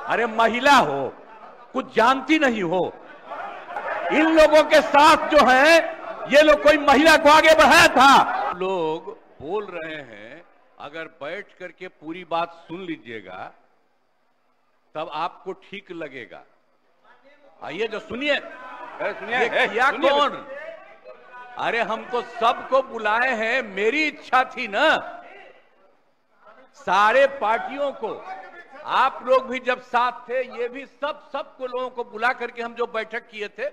अरे महिला हो, कुछ जानती नहीं हो। इन लोगों के साथ जो है ये लोग कोई महिला को आगे बढ़ाया था। लोग बोल रहे हैं, अगर बैठ करके पूरी बात सुन लीजिएगा तब आपको ठीक लगेगा। आइए जो सुनिए, ये किया कौन? अरे हमको सबको बुलाए हैं, मेरी इच्छा थी ना, सारे पार्टियों को, आप लोग भी जब साथ थे, ये भी सबको लोगों को बुला करके हम जो बैठक किए थे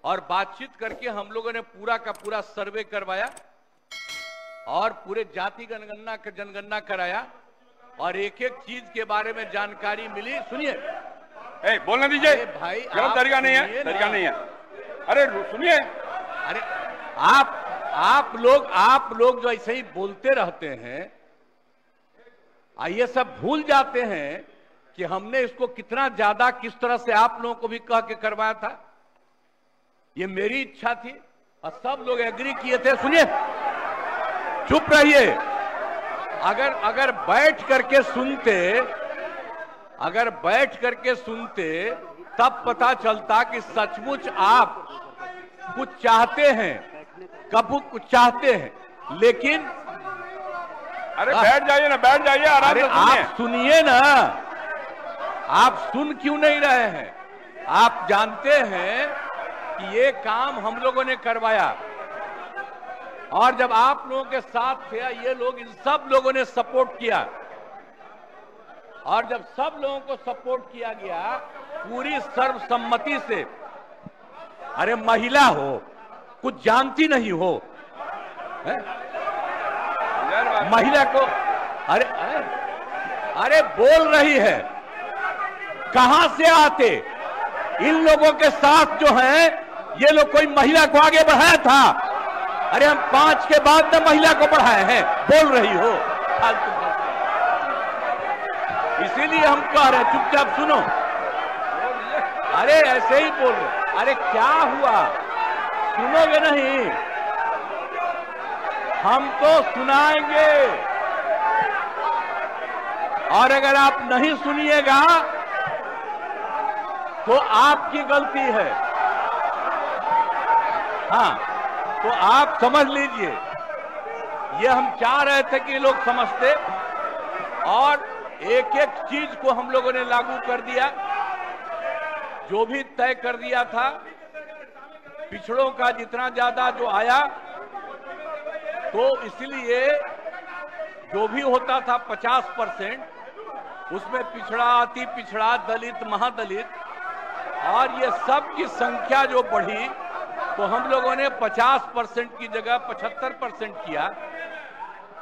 और बातचीत करके हम लोगों ने पूरा का पूरा सर्वे करवाया और पूरे जाति जनगणना कराया और एक एक चीज के बारे में जानकारी मिली। सुनिए, बोलने दीजिए भाई, तरीका नहीं है, तरीका नहीं है। अरे सुनिए, अरे आप लोग जो ऐसे ही बोलते रहते हैं, ये सब भूल जाते हैं कि हमने इसको कितना ज्यादा किस तरह से आप लोगों को भी कह के करवाया था। ये मेरी इच्छा थी और सब लोग एग्री किए थे। सुनिए, चुप रहिए। अगर बैठ करके सुनते तब पता चलता कि सचमुच आप कुछ चाहते हैं, कब कुछ चाहते हैं, लेकिन अरे बैठ जाइए ना, बैठ जाइए, आराम से सुनिए। आप सुनिए ना, आप सुन क्यों नहीं रहे हैं? आप जानते हैं कि ये काम हम लोगों ने करवाया और जब आप लोगों के साथ थे, ये लोग, इन सब लोगों ने सपोर्ट किया और जब सब लोगों को सपोर्ट किया गया पूरी सर्वसम्मति से, अरे महिला हो, कुछ जानती नहीं हो, महिला को, अरे बोल रही है, कहां से आते? इन लोगों के साथ जो है ये लोग कोई महिला को आगे बढ़ाया था। अरे हम 5 के बाद में महिला को बढ़ाए हैं, बोल रही हो फालतू। इसीलिए हम कह रहे हैं चुपचाप सुनो। अरे ऐसे ही बोल रहे, अरे क्या हुआ, सुनोगे नहीं? हम तो सुनाएंगे और अगर आप नहीं सुनिएगा तो आपकी गलती है। हाँ, तो आप समझ लीजिए, ये हम चाह रहे थे कि लोग समझते और एक एक चीज को हम लोगों ने लागू कर दिया, जो भी तय कर दिया था। पिछड़ों का जितना ज्यादा जो आया, तो इसलिए जो भी होता था 50%, उसमें पिछड़ा, अति पिछड़ा, दलित, महादलित, और ये सब की संख्या जो बढ़ी तो हम लोगों ने 50% की जगह 75% किया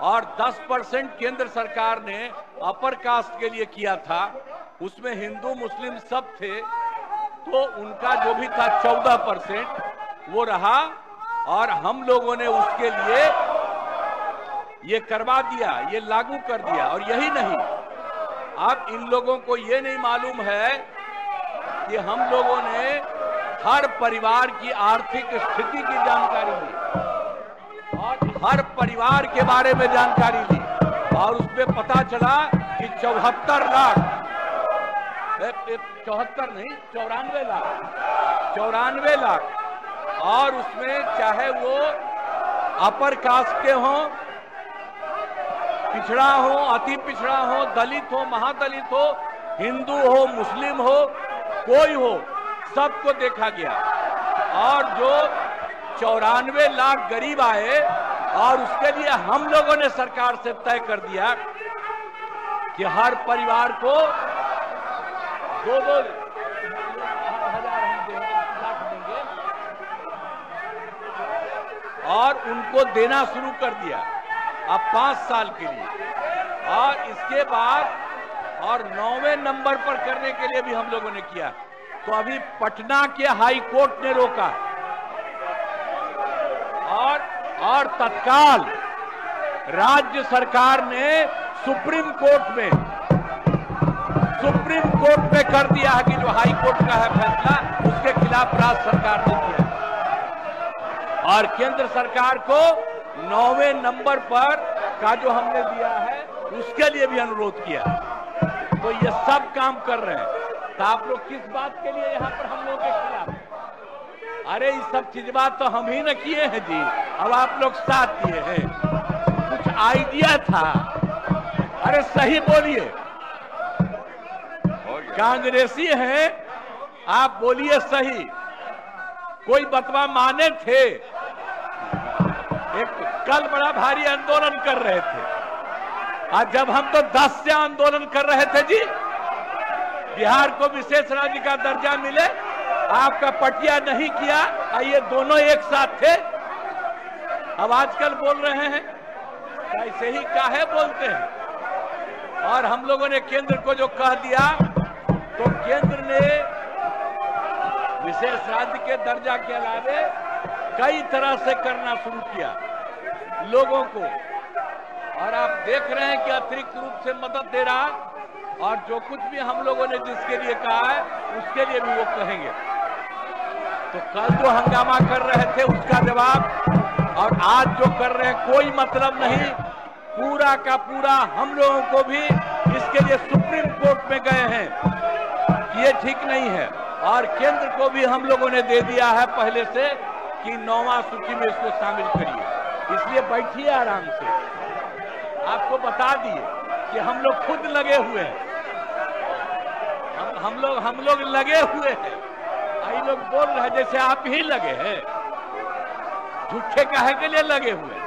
और 10% केंद्र सरकार ने अपर कास्ट के लिए किया था। उसमें हिंदू मुस्लिम सब थे, तो उनका जो भी था 14% वो रहा और हम लोगों ने उसके लिए ये करवा दिया, ये लागू कर दिया। और यही नहीं, अब इन लोगों को ये नहीं मालूम है कि हम लोगों ने हर परिवार की आर्थिक स्थिति की जानकारी ली और हर परिवार के बारे में जानकारी ली और उसमें पता चला कि 74 लाख, 74 नहीं, 94 लाख, और उसमें चाहे वो अपर कास्ट के हों, पिछड़ा हो, अति पिछड़ा हो, दलित हो, महादलित हो, हिंदू हो, मुस्लिम हो, कोई हो, सबको देखा गया। और जो 94 लाख गरीब आए और उसके लिए हम लोगों ने सरकार से तय कर दिया कि हर परिवार को 2-2 हजार हम देंगे और उनको देना शुरू कर दिया अब 5 साल के लिए। और इसके बाद और 9वें नंबर पर करने के लिए भी हम लोगों ने किया। तो अभी पटना के हाई कोर्ट ने रोका और तत्काल राज्य सरकार ने सुप्रीम कोर्ट में कर दिया है कि जो हाई कोर्ट का है फैसला, उसके खिलाफ राज्य सरकार ने किया और केंद्र सरकार को 9वें नंबर पर का जो हमने दिया है उसके लिए भी अनुरोध किया। तो ये सब काम कर रहे हैं, तो आप लोग किस बात के लिए यहाँ पर हम लोग के खिलाफ? अरे ये सब चीज बात तो हम ही न किए हैं जी, अब आप लोग साथ दिए हैं। कुछ आइडिया था, अरे सही बोलिए, कांग्रेसी हैं आप, बोलिए सही। कोई बतवा माने थे? एक कल बड़ा भारी आंदोलन कर रहे थे, आज जब हम तो 10 से आंदोलन कर रहे थे जी, बिहार को विशेष राज्य का दर्जा मिले, आपका पटिया नहीं किया, ये दोनों एक साथ थे। अब आजकल बोल रहे हैं, ऐसे ही काहे बोलते हैं? और हम लोगों ने केंद्र को जो कह दिया, तो केंद्र ने विशेष राज्य के दर्जा के अलावे कई तरह से करना शुरू किया लोगों को, और आप देख रहे हैं कि अतिरिक्त रूप से मदद दे रहा, और जो कुछ भी हम लोगों ने जिसके लिए कहा है उसके लिए भी वो कहेंगे। तो कल जो हंगामा कर रहे थे उसका जवाब, और आज जो कर रहे हैं कोई मतलब नहीं। पूरा का पूरा हम लोगों को भी इसके लिए सुप्रीम कोर्ट में गए हैं, ये ठीक नहीं है, और केंद्र को भी हम लोगों ने दे दिया है पहले से कि 9वां सूची में इसको शामिल करिए। इसलिए बैठिए आराम से, आपको बता दिए कि हम लोग खुद लगे हुए हैं, हम लोग लगे हुए हैं। आई लोग बोल रहे हैं जैसे आप ही लगे हैं, झूठे काहे के लिए लगे हुए हैं?